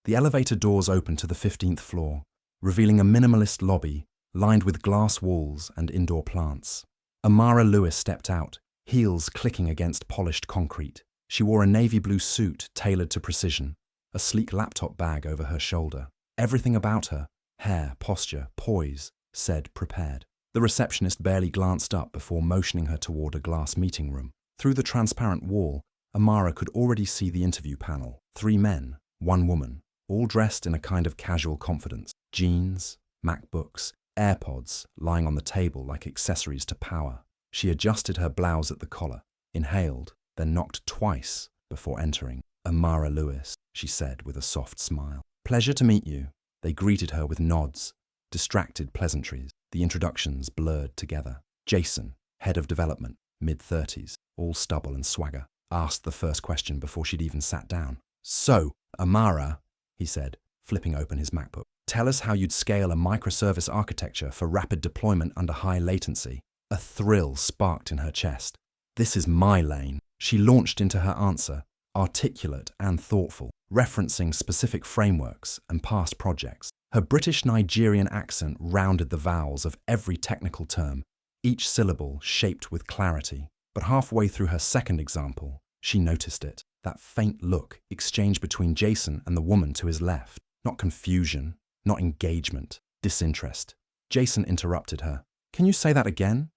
The elevator doors opened to the 15th floor, revealing a minimalist lobby lined with glass walls and indoor plants. Amara Lewis stepped out, heels clicking against polished concrete. She wore a navy blue suit tailored to precision, a sleek laptop bag over her shoulder. Everything about her, hair, posture, poise, said prepared. The receptionist barely glanced up before motioning her toward a glass meeting room. Through the transparent wall, Amara could already see the interview panel. 3 men, 1 woman, all dressed in a kind of casual confidence. Jeans, MacBooks, AirPods lying on the table like accessories to power. She adjusted her blouse at the collar, inhaled, then knocked twice before entering. "Amara Lewis," she said with a soft smile. "Pleasure to meet you." They greeted her with nods, distracted pleasantries. The introductions blurred together. Jason, head of development, mid-30s, all stubble and swagger, asked the first question before she'd even sat down. "So, Amara," he said, flipping open his MacBook, "tell us how you'd scale a microservice architecture for rapid deployment under high latency." A thrill sparked in her chest. "This is my lane." She launched into her answer, articulate and thoughtful, referencing specific frameworks and past projects. Her British Nigerian accent rounded the vowels of every technical term, each syllable shaped with clarity. But halfway through her second example, she noticed it, that faint look exchanged between Jason and the woman to his left. Not confusion, not engagement, disinterest. Jason interrupted her. "Can you say that again?"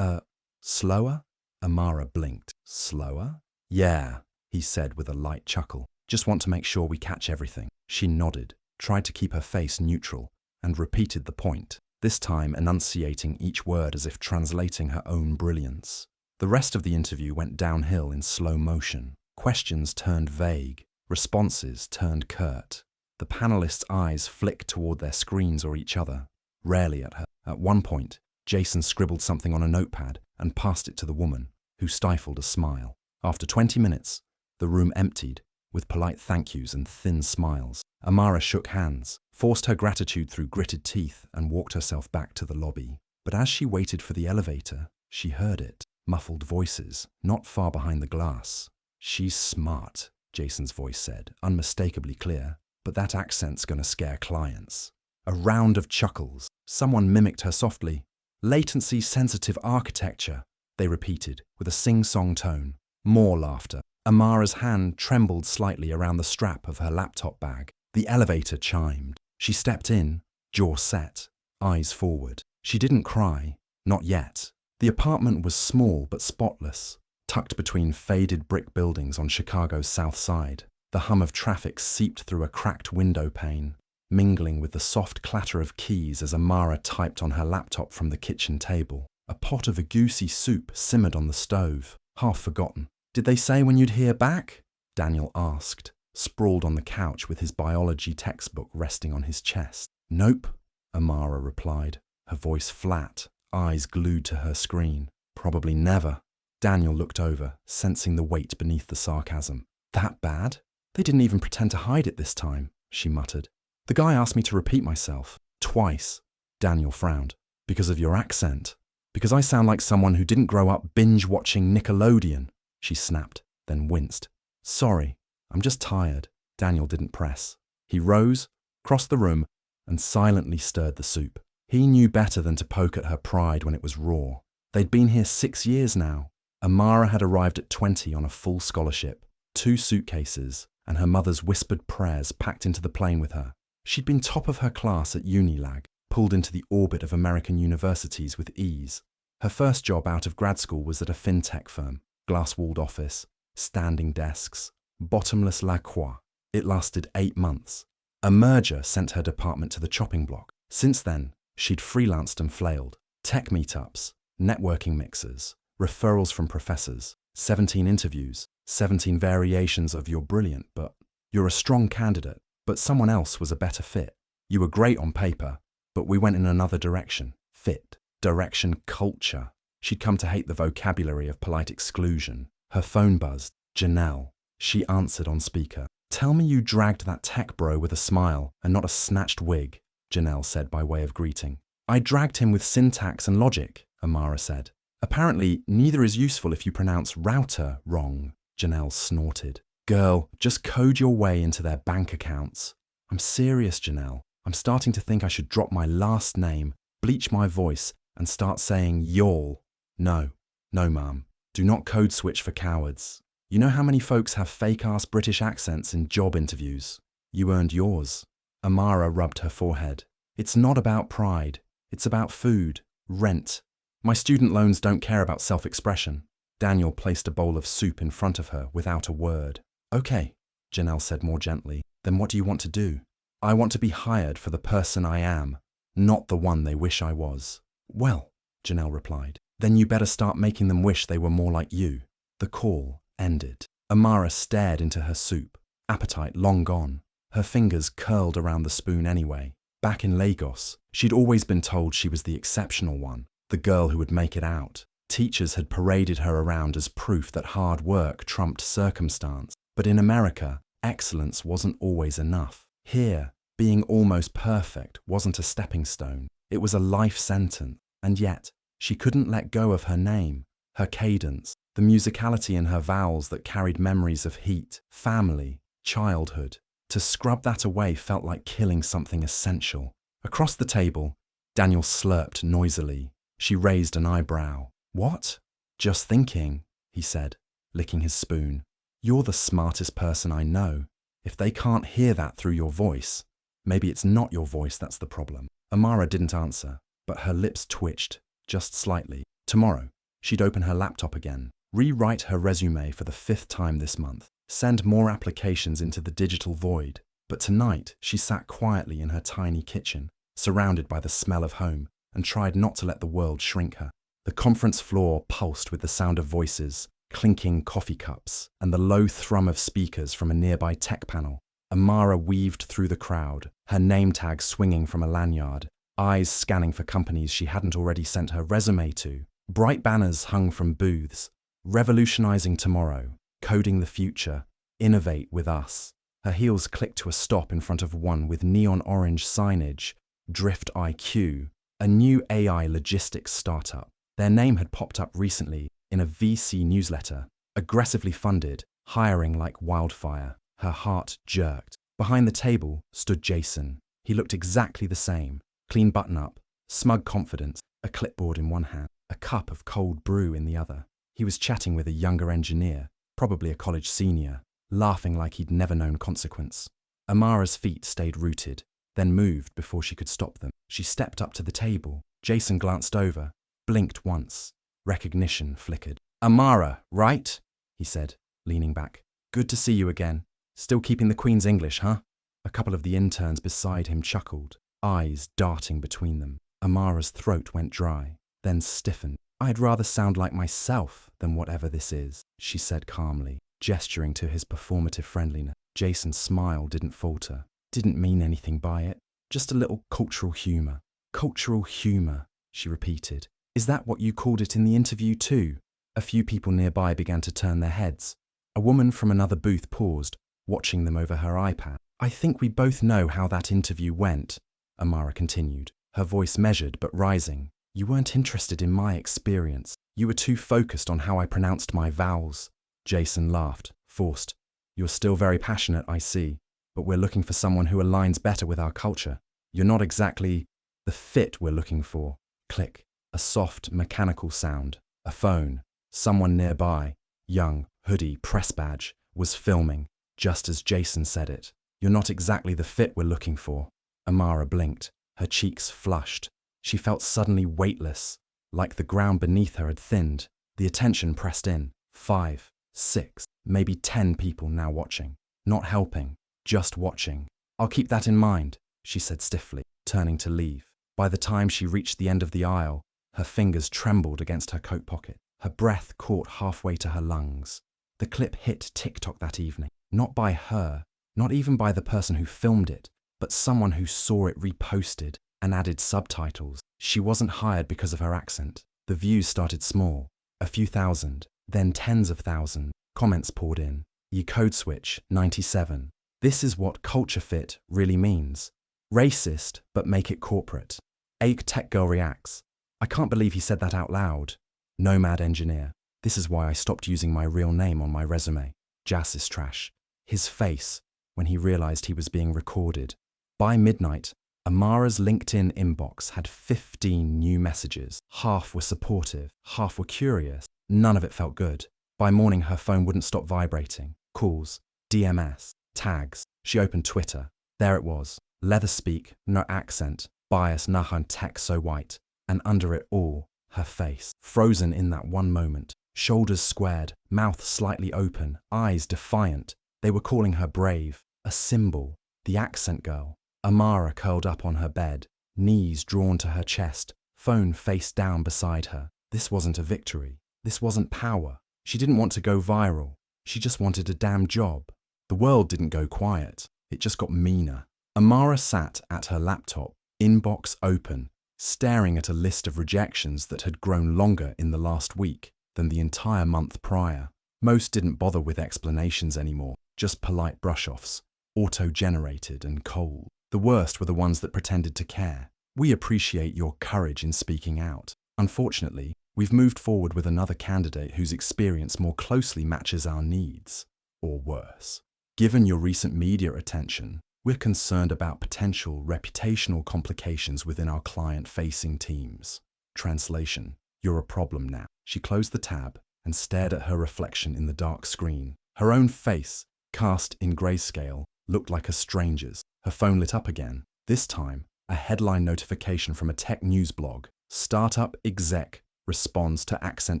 Slower?" Amara blinked. "Slower?" "Yeah," he said with a light chuckle. "Just want to make sure we catch everything." She nodded, tried to keep her face neutral, and repeated the point, this time enunciating each word as if translating her own brilliance. The rest of the interview went downhill in slow motion. Questions turned vague, responses turned curt. The panelists' eyes flicked toward their screens or each other, rarely at her. At one point, Jason scribbled something on a notepad and passed it to the woman, who stifled a smile. After 20 minutes, the room emptied, with polite thank yous and thin smiles. Amara shook hands, forced her gratitude through gritted teeth, and walked herself back to the lobby. But as she waited for the elevator, she heard it. Muffled voices, not far behind the glass. "She's smart," Jason's voice said, unmistakably clear, "but that accent's gonna scare clients." A round of chuckles. Someone mimicked her softly. "Latency-sensitive architecture," they repeated, with a sing-song tone. More laughter. Amara's hand trembled slightly around the strap of her laptop bag. The elevator chimed. She stepped in, jaw set, eyes forward. She didn't cry, not yet. The apartment was small but spotless, tucked between faded brick buildings on Chicago's South Side. The hum of traffic seeped through a cracked window pane, mingling with the soft clatter of keys as Amara typed on her laptop from the kitchen table. A pot of agouti soup simmered on the stove, half forgotten. "Did they say when you'd hear back?" Daniel asked, sprawled on the couch with his biology textbook resting on his chest. "Nope," Amara replied, her voice flat, eyes glued to her screen. "Probably never." Daniel looked over, sensing the weight beneath the sarcasm. "That bad? They didn't even pretend to hide it this time," she muttered. "The guy asked me to repeat myself. Twice." Daniel frowned. "Because of your accent. Because I sound like someone who didn't grow up binge-watching Nickelodeon," she snapped, then winced. "Sorry, I'm just tired." Daniel didn't press. He rose, crossed the room, and silently stirred the soup. He knew better than to poke at her pride when it was raw. They'd been here 6 years now. Amara had arrived at 20 on a full scholarship, 2 suitcases, and her mother's whispered prayers packed into the plane with her. She'd been top of her class at Unilag, pulled into the orbit of American universities with ease. Her first job out of grad school was at a fintech firm, glass-walled office, standing desks, bottomless la croix. It lasted 8 months. A merger sent her department to the chopping block. Since then, she'd freelanced and flailed. Tech meetups, networking mixers, referrals from professors, 17 interviews, 17 variations of "you're brilliant, but you're a strong candidate, but someone else was a better fit. You were great on paper, but we went in another direction." Fit, direction, culture. She'd come to hate the vocabulary of polite exclusion. Her phone buzzed. Janelle. She answered on speaker. "Tell me you dragged that tech bro with a smile and not a snatched wig," Janelle said by way of greeting. "I dragged him with syntax and logic," Amara said. "Apparently, neither is useful if you pronounce router wrong," Janelle snorted. "Girl, just code your way into their bank accounts." I'm serious, Janelle. I'm starting to think I should drop my last name, bleach my voice, and start saying y'all. No, ma'am. Do not code switch for cowards. You know how many folks have fake-ass British accents in job interviews? You earned yours. Amara rubbed her forehead. It's not about pride. It's about food, rent. My student loans don't care about self-expression. Daniel placed a bowl of soup in front of her without a word. Okay, Janelle said more gently. Then what do you want to do? I want to be hired for the person I am, not the one they wish I was. Well, Janelle replied, then you better start making them wish they were more like you. The call ended. Amara stared into her soup, appetite long gone. Her fingers curled around the spoon anyway. Back in Lagos, she'd always been told she was the exceptional one, the girl who would make it out. Teachers had paraded her around as proof that hard work trumped circumstance. But in America, excellence wasn't always enough. Here, being almost perfect wasn't a stepping stone. It was a life sentence. And yet, she couldn't let go of her name, her cadence, the musicality in her vowels that carried memories of heat, family, childhood. To scrub that away felt like killing something essential. Across the table, Daniel slurped noisily. She raised an eyebrow. What? Just thinking, he said, licking his spoon. You're the smartest person I know. If they can't hear that through your voice, maybe it's not your voice that's the problem. Amara didn't answer, but her lips twitched, just slightly. Tomorrow, she'd open her laptop again, rewrite her resume for the 5th time this month, send more applications into the digital void. But tonight, she sat quietly in her tiny kitchen, surrounded by the smell of home, and tried not to let the world shrink her. The conference floor pulsed with the sound of voices, clinking coffee cups, and the low thrum of speakers from a nearby tech panel. Amara weaved through the crowd, her name tag swinging from a lanyard, eyes scanning for companies she hadn't already sent her resume to. Bright banners hung from booths, revolutionizing tomorrow, coding the future, innovate with us. Her heels clicked to a stop in front of one with neon orange signage, Drift IQ, a new AI logistics startup. Their name had popped up recently in a VC newsletter, aggressively funded, hiring like wildfire. Her heart jerked. Behind the table stood Jason. He looked exactly the same. Clean button-up, smug confidence, a clipboard in one hand, a cup of cold brew in the other. He was chatting with a younger engineer, probably a college senior, laughing like he'd never known consequence. Amara's feet stayed rooted, then moved before she could stop them. She stepped up to the table. Jason glanced over, blinked once. Recognition flickered. Amara, right? He said, leaning back. Good to see you again. Still keeping the Queen's English, huh? A couple of the interns beside him chuckled, eyes darting between them. Amara's throat went dry, then stiffened. I'd rather sound like myself than whatever this is, she said calmly, gesturing to his performative friendliness. Jason's smile didn't falter, didn't mean anything by it, just a little cultural humour. Cultural humour, she repeated. Is that what you called it in the interview too? A few people nearby began to turn their heads. A woman from another booth paused, watching them over her iPad. I think we both know how that interview went, Amara continued, her voice measured but rising. You weren't interested in my experience. You were too focused on how I pronounced my vowels. Jason laughed, forced. You're still very passionate, I see, but we're looking for someone who aligns better with our culture. You're not exactly the fit we're looking for. Click. A soft, mechanical sound. A phone. Someone nearby, young, hoodie, press badge, was filming, just as Jason said it. You're not exactly the fit we're looking for. Amara blinked, her cheeks flushed. She felt suddenly weightless, like the ground beneath her had thinned. The attention pressed in. 5, 6, maybe 10 people now watching. Not helping, just watching. I'll keep that in mind, she said stiffly, turning to leave. By the time she reached the end of the aisle, her fingers trembled against her coat pocket. Her breath caught halfway to her lungs. The clip hit TikTok that evening. Not by her, not even by the person who filmed it, but someone who saw it reposted and added subtitles. She wasn't hired because of her accent. The views started small, a few thousand, then tens of thousands. Comments poured in. You code switch, 97. This is what culture fit really means. Racist, but make it corporate. Ake Tech Girl reacts. I can't believe he said that out loud. Nomad engineer. This is why I stopped using my real name on my resume. Jas is trash. His face, when he realized he was being recorded, By midnight, Amara's LinkedIn inbox had 15 new messages. Half were supportive, half were curious. None of it felt good. By morning, her phone wouldn't stop vibrating. Calls, DMS, tags. She opened Twitter. There it was. Leather speak, no accent, bias nahan tech so white. And under it all, her face, frozen in that one moment. Shoulders squared, mouth slightly open, eyes defiant. They were calling her brave, a symbol, the accent girl. Amara curled up on her bed, knees drawn to her chest, phone face down beside her. This wasn't a victory. This wasn't power. She didn't want to go viral. She just wanted a damn job. The world didn't go quiet. It just got meaner. Amara sat at her laptop, inbox open, staring at a list of rejections that had grown longer in the last week than the entire month prior. Most didn't bother with explanations anymore, just polite brush-offs, auto-generated and cold. The worst were the ones that pretended to care. We appreciate your courage in speaking out. Unfortunately, we've moved forward with another candidate whose experience more closely matches our needs. Or worse. Given your recent media attention, we're concerned about potential reputational complications within our client-facing teams. Translation: you're a problem now. She closed the tab and stared at her reflection in the dark screen. Her own face, cast in grayscale, looked like a stranger's. Her phone lit up again. This time, a headline notification from a tech news blog. Startup exec responds to accent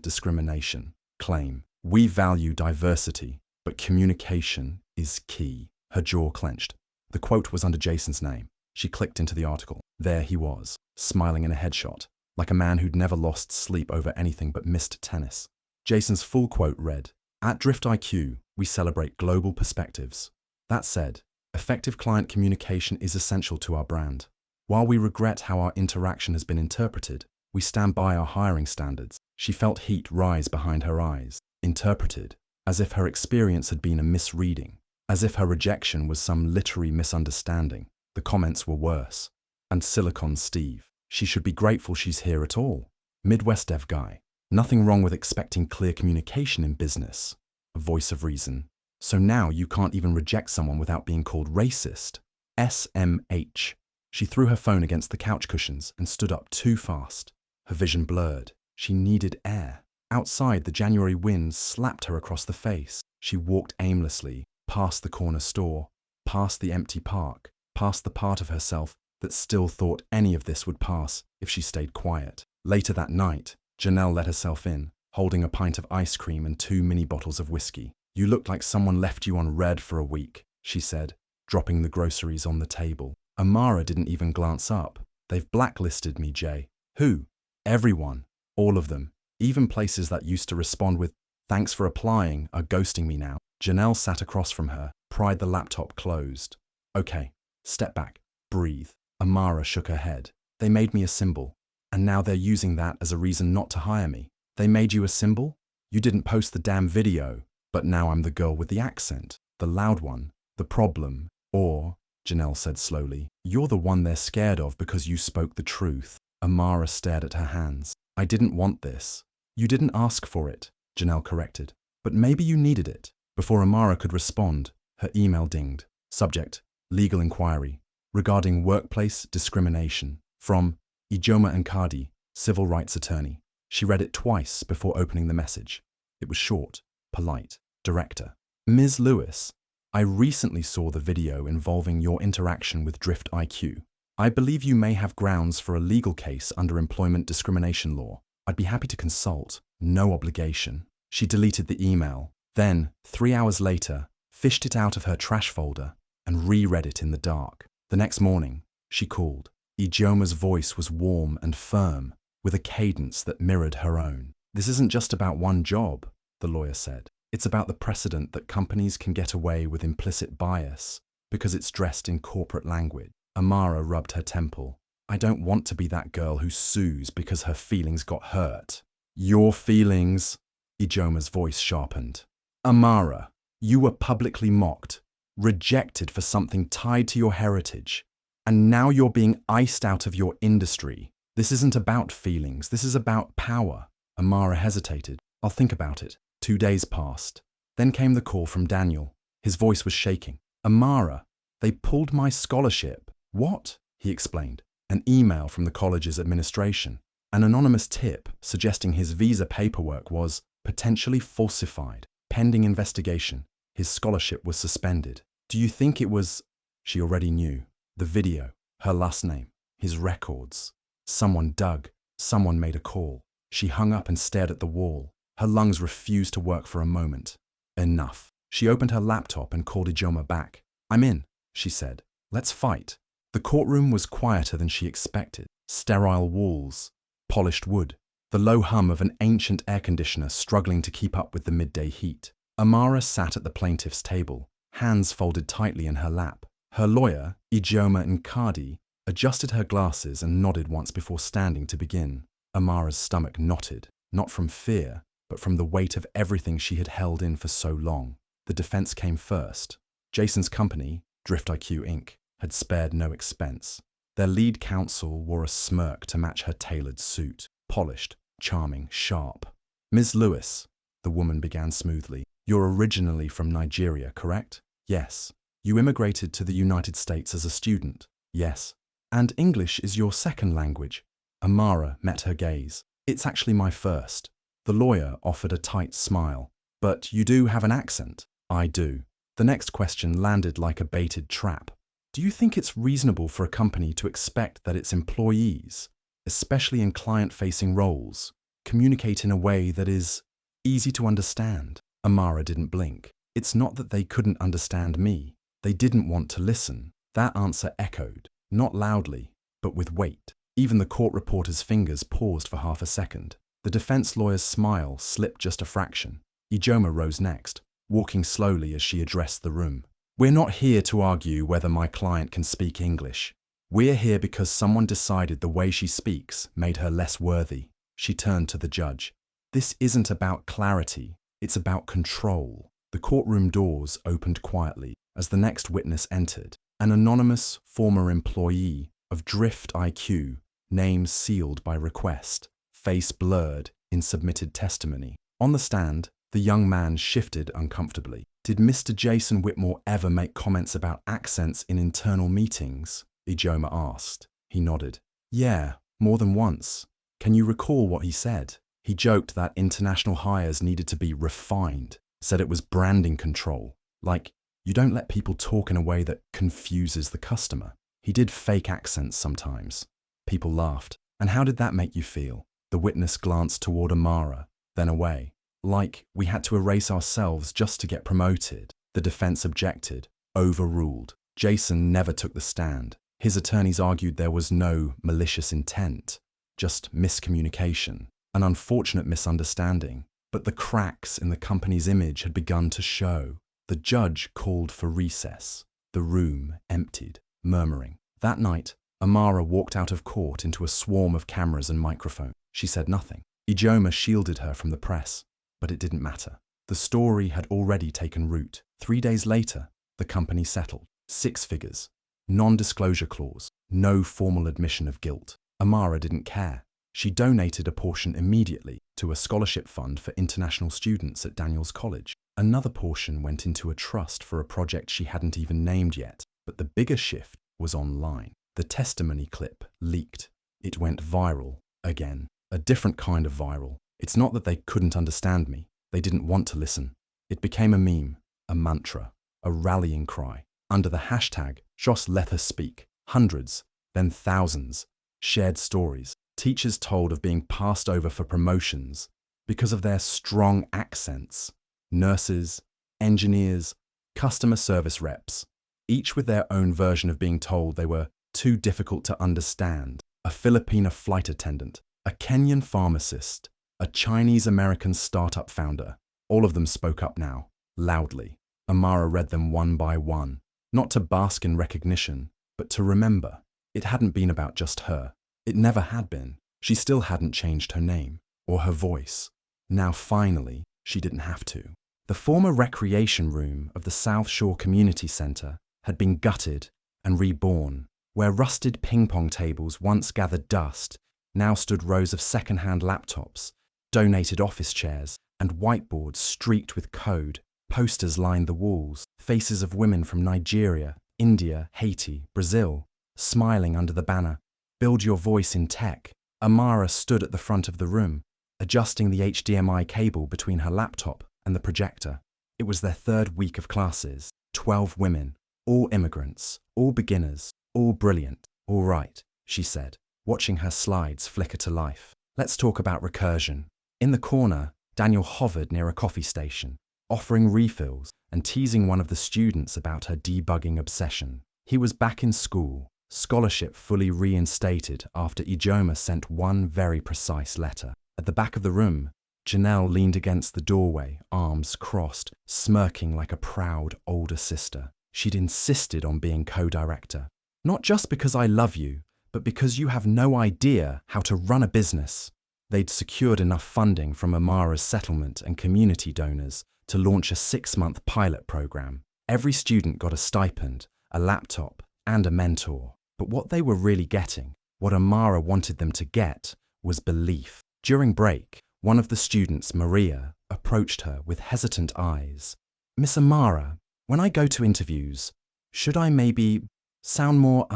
discrimination. Claim: we value diversity, but communication is key. Her jaw clenched. The quote was under Jason's name. She clicked into the article. There he was, smiling in a headshot, like a man who'd never lost sleep over anything but missed tennis. Jason's full quote read, "At Drift IQ, we celebrate global perspectives. That said, effective client communication is essential to our brand. While we regret how our interaction has been interpreted, we stand by our hiring standards." She felt heat rise behind her eyes. Interpreted, as if her experience had been a misreading, as if her rejection was some literary misunderstanding. The comments were worse. And Silicon Steve. She should be grateful she's here at all. Midwest dev guy. Nothing wrong with expecting clear communication in business. A voice of reason. So now you can't even reject someone without being called racist. SMH. She threw her phone against the couch cushions and stood up too fast. Her vision blurred. She needed air. Outside, the January wind slapped her across the face. She walked aimlessly, past the corner store, past the empty park, past the part of herself that still thought any of this would pass if she stayed quiet. Later that night, Janelle let herself in, holding a pint of ice cream and 2 mini bottles of whiskey. "You look like someone left you on red for a week," she said, dropping the groceries on the table. Amara didn't even glance up. "They've blacklisted me, Jay." "Who?" "Everyone. All of them. Even places that used to respond with, 'Thanks for applying,' are ghosting me now." Janelle sat across from her, pried the laptop closed. "Okay, step back, breathe." Amara shook her head. "They made me a symbol, and now they're using that as a reason not to hire me." "They made you a symbol? You didn't post the damn video, but now I'm the girl with the accent, the loud one, the problem. Or," Janelle said slowly, "you're the one they're scared of because you spoke the truth." Amara stared at her hands. "I didn't want this." "You didn't ask for it," Janelle corrected. "But maybe you needed it." Before Amara could respond, her email dinged. Subject: legal inquiry regarding workplace discrimination from Ijoma Nkadi, civil rights attorney. She read it twice before opening the message. It was short, polite. Director: Ms. Lewis, I recently saw the video involving your interaction with Drift IQ. I believe you may have grounds for a legal case under employment discrimination law. I'd be happy to consult. No obligation. She deleted the email. Then, 3 hours later, fished it out of her trash folder and reread it in the dark. The next morning, she called. Ijoma's voice was warm and firm, with a cadence that mirrored her own. "This isn't just about one job," the lawyer said. "It's about the precedent that companies can get away with implicit bias because it's dressed in corporate language." Amara rubbed her temple. "I don't want to be that girl who sues because her feelings got hurt." "Your feelings?" Ijoma's voice sharpened. "Amara, you were publicly mocked, rejected for something tied to your heritage, and now you're being iced out of your industry. This isn't about feelings, this is about power." Amara hesitated. "I'll think about it." 2 days passed. Then came the call from Daniel. His voice was shaking. "Amara, they pulled my scholarship." What? He explained. An email from the college's administration. An anonymous tip suggesting his visa paperwork was potentially falsified. Pending investigation, his scholarship was suspended. Do you think it was… She already knew. The video, her last name, his records. Someone dug. Someone made a call. She hung up and stared at the wall. Her lungs refused to work for a moment. Enough. She opened her laptop and called Ijoma back. "I'm in," she said. "Let's fight." The courtroom was quieter than she expected. Sterile walls, polished wood, the low hum of an ancient air conditioner struggling to keep up with the midday heat. Amara sat at the plaintiff's table, hands folded tightly in her lap. Her lawyer, Ijoma Nkadi, adjusted her glasses and nodded once before standing to begin. Amara's stomach knotted, not from fear, but from the weight of everything she had held in for so long. The defense came first. Jason's company, Drift IQ Inc., had spared no expense. Their lead counsel wore a smirk to match her tailored suit. Polished, charming, sharp. "Ms. Lewis," the woman began smoothly, "you're originally from Nigeria, correct?" "Yes." "You immigrated to the United States as a student?" "Yes." "And English is your second language?" Amara met her gaze. "It's actually my first." The lawyer offered a tight smile. "But you do have an accent." "I do." The next question landed like a baited trap. "Do you think it's reasonable for a company to expect that its employees, especially in client-facing roles, communicate in a way that is easy to understand?" Amara didn't blink. "It's not that they couldn't understand me. They didn't want to listen." That answer echoed, not loudly, but with weight. Even the court reporter's fingers paused for half a second. The defense lawyer's smile slipped just a fraction. Ijoma rose next, walking slowly as she addressed the room. "We're not here to argue whether my client can speak English. We're here because someone decided the way she speaks made her less worthy." She turned to the judge. "This isn't about clarity, it's about control." The courtroom doors opened quietly as the next witness entered, an anonymous former employee of Drift IQ, name sealed by request, face blurred in submitted testimony. On the stand, the young man shifted uncomfortably. "Did Mr. Jason Whitmore ever make comments about accents in internal meetings?" Ijoma asked. He nodded. "Yeah, more than once." "Can you recall what he said?" "He joked that international hires needed to be refined, said it was branding control, like, you don't let people talk in a way that confuses the customer." "He did fake accents sometimes." People laughed. "And how did that make you feel?" The witness glanced toward Amara, then away. "Like we had to erase ourselves just to get promoted." The defense objected, overruled. Jason never took the stand. His attorneys argued there was no malicious intent, just miscommunication, an unfortunate misunderstanding. But the cracks in the company's image had begun to show. The judge called for recess. The room emptied, murmuring. That night, Amara walked out of court into a swarm of cameras and microphones. She said nothing. Ijoma shielded her from the press. But it didn't matter. The story had already taken root. 3 days later, the company settled. 6 figures. Non-disclosure clause. No formal admission of guilt. Amara didn't care. She donated a portion immediately to a scholarship fund for international students at Daniels College. Another portion went into a trust for a project she hadn't even named yet. But the bigger shift was online. The testimony clip leaked. It went viral again. A different kind of viral. It's not that they couldn't understand me. They didn't want to listen. It became a meme, a mantra, a rallying cry. Under the hashtag, Joss let her speak. Hundreds, then thousands, shared stories. Teachers told of being passed over for promotions because of their strong accents. Nurses, engineers, customer service reps, each with their own version of being told they were too difficult to understand. A Filipina flight attendant, a Kenyan pharmacist, a Chinese-American startup founder. All of them spoke up now, loudly. Amara read them one by one, not to bask in recognition, but to remember. It hadn't been about just her. It never had been. She still hadn't changed her name, or her voice. Now finally, she didn't have to. The former recreation room of the South Shore Community Center had been gutted and reborn. Where rusted ping-pong tables once gathered dust, now stood rows of second-hand laptops, donated office chairs, and whiteboards streaked with code. Posters lined the walls, faces of women from Nigeria, India, Haiti, Brazil. smiling under the banner, "Build your voice in tech." Amara stood at the front of the room, adjusting the HDMI cable between her laptop and the projector. It was their third week of classes, 12 women, all immigrants, all beginners, all brilliant. "All right," she said, watching her slides flicker to life. "Let's talk about recursion." In the corner, Daniel hovered near a coffee station, offering refills and teasing one of the students about her debugging obsession. He was back in school, scholarship fully reinstated after Ijoma sent one very precise letter. At the back of the room, Janelle leaned against the doorway, arms crossed, smirking like a proud older sister. She'd insisted on being co-director. "Not just because I love you, but because you have no idea how to run a business." They'd secured enough funding from Amara's settlement and community donors to launch a 6-month pilot program. Every student got a stipend, a laptop, and a mentor. But what they were really getting, what Amara wanted them to get, was belief. During break, one of the students, Maria, approached her with hesitant eyes. "Miss Amara, when I go to interviews, should I maybe sound more,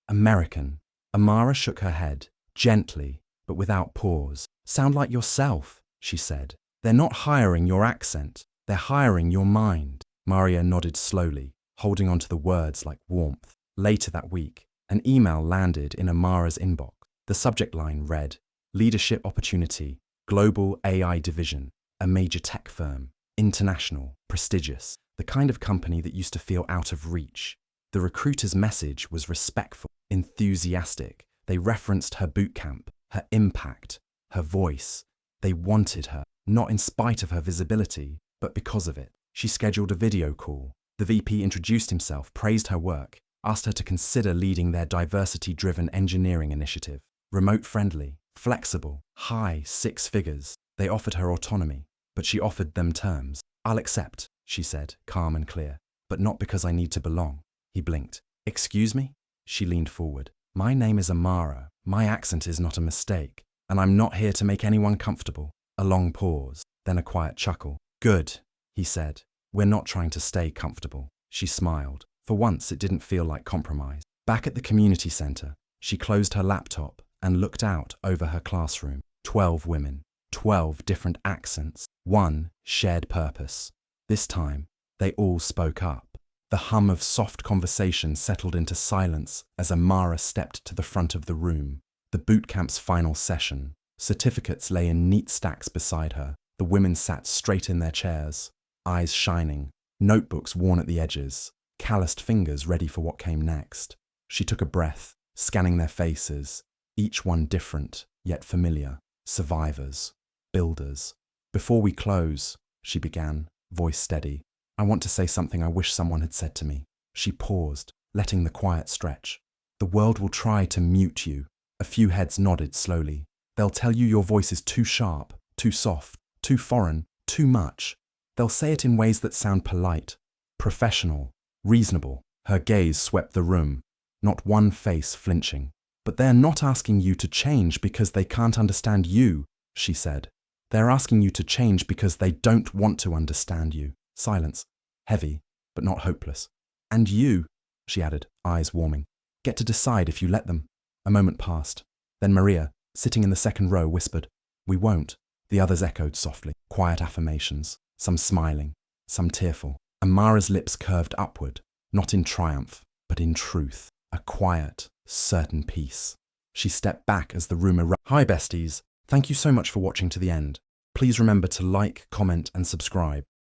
American?" Amara shook her head, gently, but without pause. "Sound like yourself," she said. "They're not hiring your accent, they're hiring your mind." Maria nodded slowly, holding on to the words like warmth. Later that week, an email landed in Amara's inbox. The subject line read, "Leadership Opportunity, Global AI Division, a major tech firm, international, prestigious, the kind of company that used to feel out of reach." The recruiter's message was respectful, enthusiastic. They referenced her boot camp, her impact, her voice. They wanted her, not in spite of her visibility, but because of it. She scheduled a video call. The VP introduced himself, praised her work, asked her to consider leading their diversity-driven engineering initiative. Remote-friendly, flexible, high 6 figures. They offered her autonomy, but she offered them terms. "I'll accept," she said, calm and clear, "but not because I need to belong." He blinked. "Excuse me?" She leaned forward. "My name is Amara. My accent is not a mistake, and I'm not here to make anyone comfortable." A long pause, then a quiet chuckle. "Good," he said. "We're not trying to stay comfortable." She smiled. For once, it didn't feel like compromise. Back at the community center, she closed her laptop and looked out over her classroom. 12 women, 12 different accents, one shared purpose. This time, they all spoke up. The hum of soft conversation settled into silence as Amara stepped to the front of the room. The boot camp's final session. Certificates lay in neat stacks beside her. The women sat straight in their chairs, eyes shining, notebooks worn at the edges, calloused fingers ready for what came next. She took a breath, scanning their faces, each one different, yet familiar. Survivors, builders. "Before we close," she began, voice steady, "I want to say something I wish someone had said to me." She paused, letting the quiet stretch. "The world will try to mute you." A few heads nodded slowly. "They'll tell you your voice is too sharp, too soft, too foreign, too much. They'll say it in ways that sound polite, professional, reasonable." Her gaze swept the room, not one face flinching. "But they're not asking you to change because they can't understand you," she said. "They're asking you to change because they don't want to understand you." Silence, heavy, but not hopeless. "And you," she added, eyes warming, "get to decide if you let them." A moment passed. Then Maria, sitting in the second row, whispered, "We won't." The others echoed softly, quiet affirmations, some smiling, some tearful. Amara's lips curved upward, not in triumph, but in truth, a quiet, certain peace. She stepped back as the room erupted. Hi besties, thank you so much for watching to the end. Please remember to like, comment and subscribe.